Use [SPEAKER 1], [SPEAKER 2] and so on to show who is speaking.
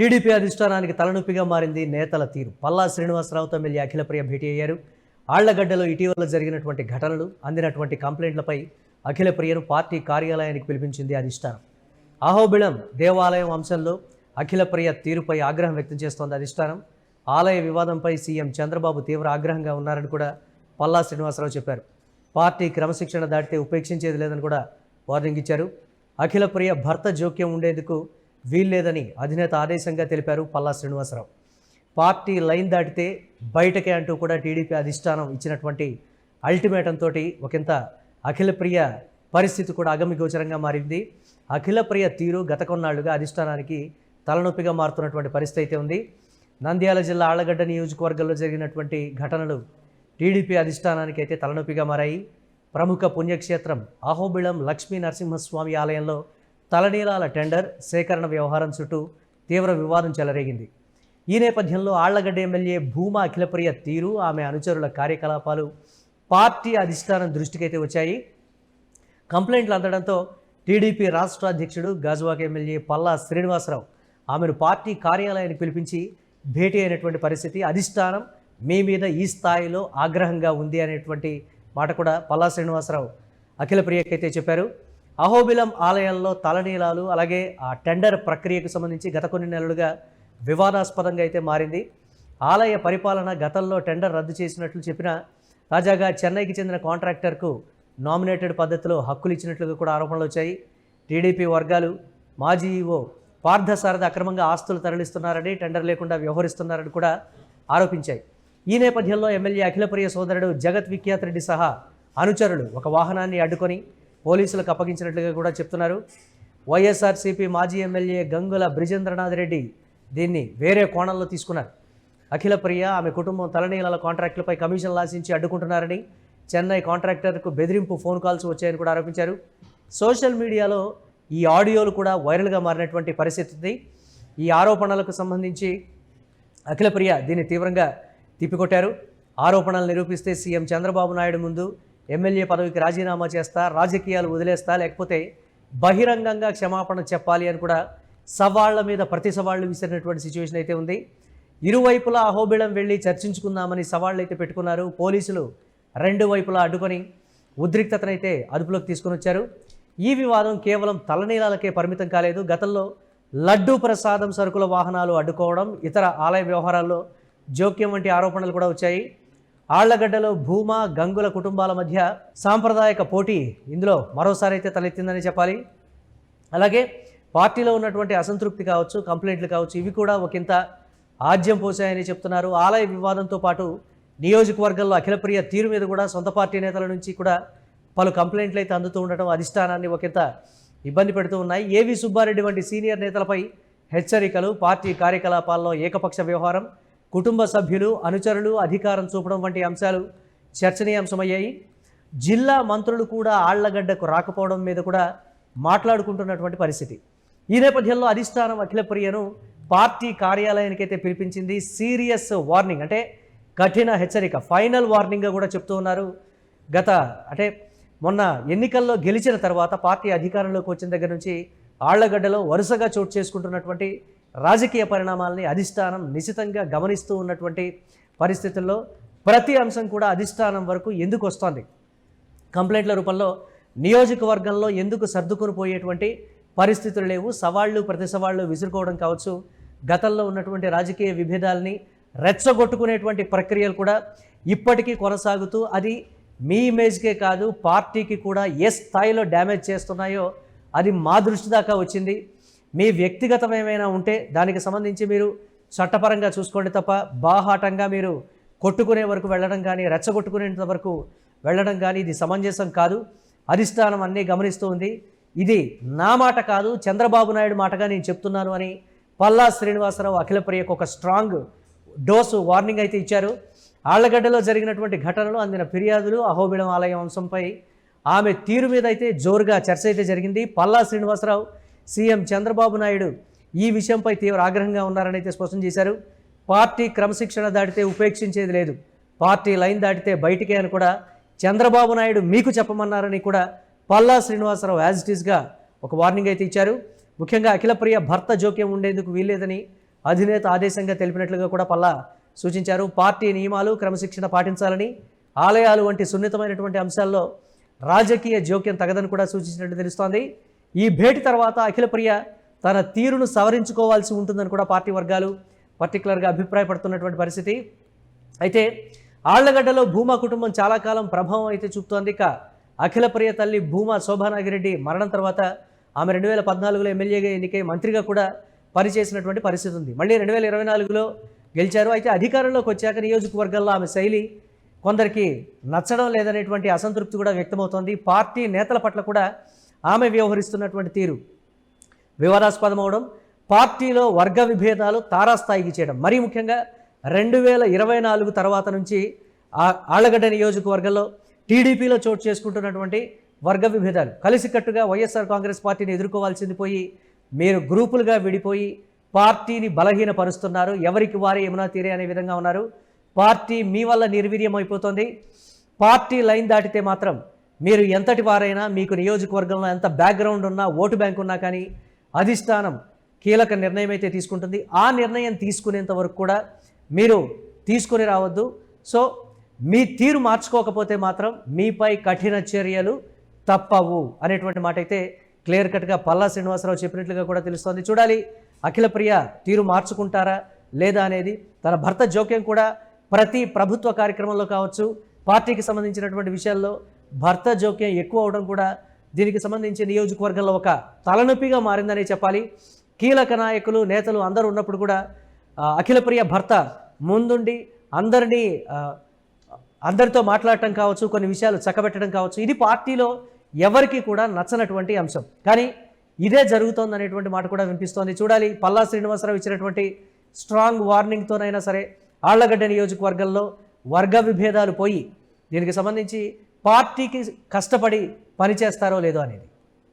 [SPEAKER 1] TDP అధిష్టానానికి తలనొప్పిగా మారింది నేతల తీరు. పల్లా శ్రీనివాసరావుతో ఎమ్మెల్యే అఖిలప్రియ భేటీ అయ్యారు. ఆళ్లగడ్డలో ఇటీవల జరిగినటువంటి ఘటనలు, అందినటువంటి కంప్లైంట్లపై అఖిలప్రియను పార్టీ కార్యాలయానికి పిలిపించింది అధిష్టానం. అహోబిళం దేవాలయం అంశంలో అఖిలప్రియ తీరుపై ఆగ్రహం వ్యక్తం చేస్తోంది అధిష్టానం. ఆలయ వివాదంపై సీఎం చంద్రబాబు తీవ్ర ఆగ్రహంగా ఉన్నారని కూడా పల్లా శ్రీనివాసరావు చెప్పారు. పార్టీ క్రమశిక్షణ దాటితే ఉపేక్షించేది లేదని కూడా వార్నింగ్ ఇచ్చారు. అఖిలప్రియ భర్త జోక్యం ఉండేందుకు వీల్లేదని అధినేత ఆదేశంగా తెలిపారు పల్లా శ్రీనివాసరావు. పార్టీ లైన్ దాటితే బయటకే అంటూ కూడా టీడీపీ అధిష్టానం ఇచ్చినటువంటి అల్టిమేటంతో ఒకంత అఖిలప్రియ పరిస్థితి కూడా అగమ్యగోచరంగా మారింది. అఖిలప్రియ తీరు గత కొన్నాళ్లుగా అధిష్టానానికి తలనొప్పిగా మారుతున్నటువంటి పరిస్థితి అయితే ఉంది. నంద్యాల జిల్లా ఆళ్లగడ్డ నియోజకవర్గంలో జరిగినటువంటి ఘటనలు టీడీపీ అధిష్టానానికి అయితే తలనొప్పిగా మారాయి. ప్రముఖ పుణ్యక్షేత్రం అహోబిళం లక్ష్మీ నరసింహస్వామి ఆలయంలో తలనీలాల టెండర్ సేకరణ వ్యవహారం చుట్టూ తీవ్ర వివాదం చెలరేగింది. ఈ నేపథ్యంలో ఆళ్లగడ్డ ఎమ్మెల్యే భూమా అఖిలప్రియ తీరు, ఆమె అనుచరుల కార్యకలాపాలు పార్టీ అధిష్టానం దృష్టికైతే వచ్చాయి. కంప్లైంట్లు అందడంతో టీడీపీ రాష్ట్ర అధ్యక్షుడు గాజువాక ఎమ్మెల్యే పల్లా శ్రీనివాసరావు ఆమెను పార్టీ కార్యాలయానికి పిలిపించి భేటీ అయినటువంటి పరిస్థితి. అధిష్టానం మీ మీద ఈ స్థాయిలో ఆగ్రహంగా ఉంది అనేటువంటి మాట కూడా పల్లా శ్రీనివాసరావు అఖిలప్రియకైతే చెప్పారు. అహోబిలం ఆలయాల్లో తలనీలాలు, అలాగే ఆ టెండర్ ప్రక్రియకు సంబంధించి గత కొన్ని నెలలుగా వివాదాస్పదంగా అయితే మారింది. ఆలయ పరిపాలన గతంలో టెండర్ రద్దు చేసినట్లు చెప్పినా తాజాగా చెన్నైకి చెందిన కాంట్రాక్టర్కు నామినేటెడ్ పద్ధతిలో హక్కులు ఇచ్చినట్లుగా కూడా ఆరోపణలు వచ్చాయి. టీడీపీ వర్గాలు మాజీ ఈవో పార్థసారథి అక్రమంగా ఆస్తులు తరలిస్తున్నారని, టెండర్ లేకుండా వ్యవహరిస్తున్నారని కూడా ఆరోపించాయి. ఈ నేపథ్యంలో ఎమ్మెల్యే అఖిలప్రియ సోదరుడు జగత్ విఖ్యాత్ రెడ్డి సహా అనుచరులు ఒక వాహనాన్ని అడ్డుకొని పోలీసులకు అప్పగించినట్లుగా కూడా చెప్తున్నారు. వైఎస్ఆర్సీపీ మాజీ ఎమ్మెల్యే గంగుల బ్రిజేంద్రనాథ్ రెడ్డి దీన్ని వేరే కోణంలో తీసుకున్నారు. అఖిలప్రియ, ఆమె కుటుంబం తలనీలాల కాంట్రాక్టులపై కమిషన్లు ఆశించి అడ్డుకుంటున్నారని, చెన్నై కాంట్రాక్టర్కు బెదిరింపు ఫోన్ కాల్స్ వచ్చాయని కూడా ఆరోపించారు. సోషల్ మీడియాలో ఈ ఆడియోలు కూడా వైరల్గా మారినటువంటి పరిస్థితి ఉంది. ఈ ఆరోపణలకు సంబంధించి అఖిలప్రియ దీన్ని తీవ్రంగా తిప్పికొట్టారు. ఆరోపణలు నిరూపిస్తే సీఎం చంద్రబాబు నాయుడు ముందు ఎమ్మెల్యే పదవికి రాజీనామా చేస్తా, రాజకీయాలు వదిలేస్తా, లేకపోతే బహిరంగంగా క్షమాపణ చెప్పాలి అని కూడా సవాళ్ల మీద ప్రతి సవాళ్లు విసిరినటువంటి సిచ్యువేషన్ అయితే ఉంది. ఇరువైపులా అహోబిళం వెళ్ళి చర్చించుకుందామని సవాళ్లు అయితే పెట్టుకున్నారు. పోలీసులు రెండు వైపులా అడ్డుకొని ఉద్రిక్తతనైతే అదుపులోకి తీసుకొని వచ్చారు. ఈ వివాదం కేవలం తలనీలాలకే పరిమితం కాలేదు. గతంలో లడ్డూ ప్రసాదం సరుకుల వాహనాలు అడ్డుకోవడం, ఇతర ఆలయ వ్యవహారాల్లో జోక్యం వంటి ఆరోపణలు కూడా వచ్చాయి. ఆళ్లగడ్డలో భూమా గంగుల కుటుంబాల మధ్య సాంప్రదాయక పోటీ ఇందులో మరోసారి అయితే తలెత్తిందని చెప్పాలి. అలాగే పార్టీలో ఉన్నటువంటి అసంతృప్తి కావచ్చు, కంప్లైంట్లు కావచ్చు, ఇవి కూడా ఒకంత ఆజ్యం పోసాయని చెప్తున్నారు. ఆలయ వివాదంతో పాటు నియోజకవర్గంలో అఖిలప్రియ తీరు మీద కూడా సొంత పార్టీ నేతల నుంచి కూడా పలు కంప్లైంట్లు అయితే అందుతూ ఉండటం అధిష్టానాన్ని ఒకంత ఇబ్బంది పెడుతూ ఉన్నాయి. ఏవి సుబ్బారెడ్డి వంటి సీనియర్ నేతలపై హెచ్చరికలు, పార్టీ కార్యకలాపాల్లో ఏకపక్ష వ్యవహారం, కుటుంబ సభ్యులు, అనుచరులు అధికారం చూపడం వంటి అంశాలు చర్చనీయాంశమయ్యాయి. జిల్లా మంత్రులు కూడా ఆళ్లగడ్డకు రాకపోవడం మీద కూడా మాట్లాడుకుంటున్నటువంటి పరిస్థితి. ఈ నేపథ్యంలో అధిష్టానం అఖిలప్రియను పార్టీ కార్యాలయానికి అయితే పిలిపించింది. సీరియస్ వార్నింగ్, అంటే కఠిన హెచ్చరిక, ఫైనల్ వార్నింగ్గా కూడా చెప్తూ ఉన్నారు. మొన్న ఎన్నికల్లో గెలిచిన తర్వాత పార్టీ అధికారంలోకి వచ్చిన దగ్గర నుంచి ఆళ్లగడ్డలో వరుసగా చోటు చేసుకుంటున్నటువంటి రాజకీయ పరిణామాలని అధిష్టానం నిశితంగా గమనిస్తూ ఉన్నటువంటి పరిస్థితుల్లో ప్రతి అంశం కూడా అధిష్టానం వరకు ఎందుకు వస్తోంది, కంప్లైంట్ల రూపంలో నియోజకవర్గంలో ఎందుకు సర్దుకొని పోయేటువంటి పరిస్థితులు లేవు, సవాళ్లు ప్రతి సవాళ్లు విసురుకోవడం కావచ్చు, గతంలో ఉన్నటువంటి రాజకీయ విభేదాలని రెచ్చగొట్టుకునేటువంటి ప్రక్రియలు కూడా ఇప్పటికీ కొనసాగుతూ అది మీ ఇమేజ్కే కాదు పార్టీకి కూడా ఏ స్థాయిలో డ్యామేజ్ చేస్తున్నాయో అది మా దృష్టి దాకా వచ్చింది. మీ వ్యక్తిగతం ఏమైనా ఉంటే దానికి సంబంధించి మీరు చట్టపరంగా చూసుకోండి తప్ప బాహాటంగా మీరు కొట్టుకునే వరకు వెళ్ళడం కానీ, రెచ్చగొట్టుకునేంత వరకు వెళ్ళడం కానీ ఇది సమంజసం కాదు. అధిష్టానం అన్నీ గమనిస్తూ ఉంది. ఇది నా మాట కాదు, చంద్రబాబు నాయుడు మాటగా నేను చెప్తున్నాను అని పల్లా శ్రీనివాసరావు అఖిలప్రియకు ఒక స్ట్రాంగ్ డోసు వార్నింగ్ అయితే ఇచ్చారు. ఆళ్లగడ్డలో జరిగినటువంటి ఘటనలు, అందిన ఫిర్యాదులు, అహోబిళం ఆలయం అంశంపై ఆమె తీరు మీద అయితే జోరుగా చర్చ అయితే జరిగింది. పల్లా శ్రీనివాసరావు సీఎం చంద్రబాబు నాయుడు ఈ విషయంపై తీవ్ర ఆగ్రహంగా ఉన్నారని అయితే స్పష్టం చేశారు. పార్టీ క్రమశిక్షణ దాటితే ఉపేక్షించేది లేదు, పార్టీ లైన్ దాటితే బయటికే అని కూడా చంద్రబాబు నాయుడు మీకు చెప్పమన్నారని కూడా పల్లా శ్రీనివాసరావు యాజ్ ఇట్ ఈస్గా ఒక వార్నింగ్ అయితే ఇచ్చారు. ముఖ్యంగా అఖిలప్రియ భర్త జోక్యం ఉండేందుకు వీల్లేదని అధినేత ఆదేశంగా తెలిపినట్లుగా కూడా పల్లా సూచించారు. పార్టీ నియమాలు క్రమశిక్షణ పాటించాలని, ఆలయాలు వంటి సున్నితమైనటువంటి అంశాల్లో రాజకీయ జోక్యం తగదని కూడా సూచించినట్టు తెలుస్తోంది. ఈ భేటీ తర్వాత అఖిలప్రియ తన తీరును సవరించుకోవాల్సి ఉంటుందని కూడా పార్టీ వర్గాలు పర్టికులర్గా అభిప్రాయపడుతున్నటువంటి పరిస్థితి. అయితే ఆళ్లగడ్డలో భూమా కుటుంబం చాలా కాలం ప్రభావం అయితే చూపుతోంది. ఇక అఖిలప్రియ తల్లి భూమా శోభానాగిరెడ్డి మరణం తర్వాత ఆమె 2014లో ఎమ్మెల్యేగా ఎన్నికై మంత్రిగా కూడా పనిచేసినటువంటి పరిస్థితి ఉంది. మళ్ళీ 2024లో గెలిచారు. అయితే అధికారంలోకి వచ్చాక నియోజకవర్గాల్లో ఆమె శైలి కొందరికి నచ్చడం లేదనేటువంటి అసంతృప్తి కూడా వ్యక్తమవుతోంది. పార్టీ నేతల పట్ల కూడా ఆమె వ్యవహరిస్తున్నటువంటి తీరు వివాదాస్పదమవడం, పార్టీలో వర్గ విభేదాలు తారాస్థాయికి చేయడం, మరీ ముఖ్యంగా 2024 తర్వాత నుంచి ఆళ్లగడ్డ నియోజకవర్గంలో టీడీపీలో చోటు చేసుకుంటున్నటువంటి వర్గ విభేదాలు, కలిసికట్టుగా వైఎస్ఆర్ కాంగ్రెస్ పార్టీని ఎదుర్కోవాల్సింది పోయి మీరు గ్రూపులుగా విడిపోయి పార్టీని బలహీనపరుస్తున్నారు, ఎవరికి వారే యమునా తీరే అనే విధంగా ఉన్నారు. పార్టీ మీ వల్ల నిర్వీర్యం అయిపోతుంది. పార్టీ లైన్ దాటితే మాత్రం మీరు ఎంతటి వారైనా, మీకు నియోజకవర్గంలో ఎంత బ్యాక్గ్రౌండ్ ఉన్నా, ఓటు బ్యాంక్ ఉన్నా కానీ అధిష్టానం కీలక నిర్ణయం అయితే తీసుకుంటుంది. ఆ నిర్ణయం తీసుకునేంత వరకు కూడా మీరు తీసుకొని రావద్దు. సో మీ తీరు మార్చుకోకపోతే మాత్రం మీపై కఠిన చర్యలు తప్పవు అనేటువంటి మాట అయితే క్లియర్ కట్గా పల్లా శ్రీనివాసరావు చెప్పినట్లుగా కూడా తెలుస్తోంది. చూడాలి అఖిలప్రియ తీరు మార్చుకుంటారా లేదా అనేది. తన భర్త జోక్యం కూడా ప్రతి ప్రభుత్వ కార్యక్రమంలో కావచ్చు, పార్టీకి సంబంధించినటువంటి విషయాల్లో భర్త జోక్యం ఎక్కువ అవడం కూడా దీనికి సంబంధించి నియోజకవర్గంలో ఒక తలనొప్పిగా మారిందనే చెప్పాలి. కీలక నాయకులు, నేతలు అందరూ ఉన్నప్పుడు కూడా అఖిలప్రియ భర్త ముందుండి అందరితో మాట్లాడటం కావచ్చు, కొన్ని విషయాలు చక్కబెట్టడం కావచ్చు, ఇది పార్టీలో ఎవరికి కూడా నచ్చనటువంటి అంశం. కానీ ఇదే జరుగుతోంది అనేటువంటి మాట కూడా వినిపిస్తోంది. చూడాలి పల్లా శ్రీనివాసరావు ఇచ్చినటువంటి స్ట్రాంగ్ వార్నింగ్తోనైనా సరే ఆళ్లగడ్డ నియోజకవర్గంలో వర్గ విభేదాలు పోయి దీనికి సంబంధించి పార్టీకి కష్టపడి పనిచేస్తారో లేదో అనేది.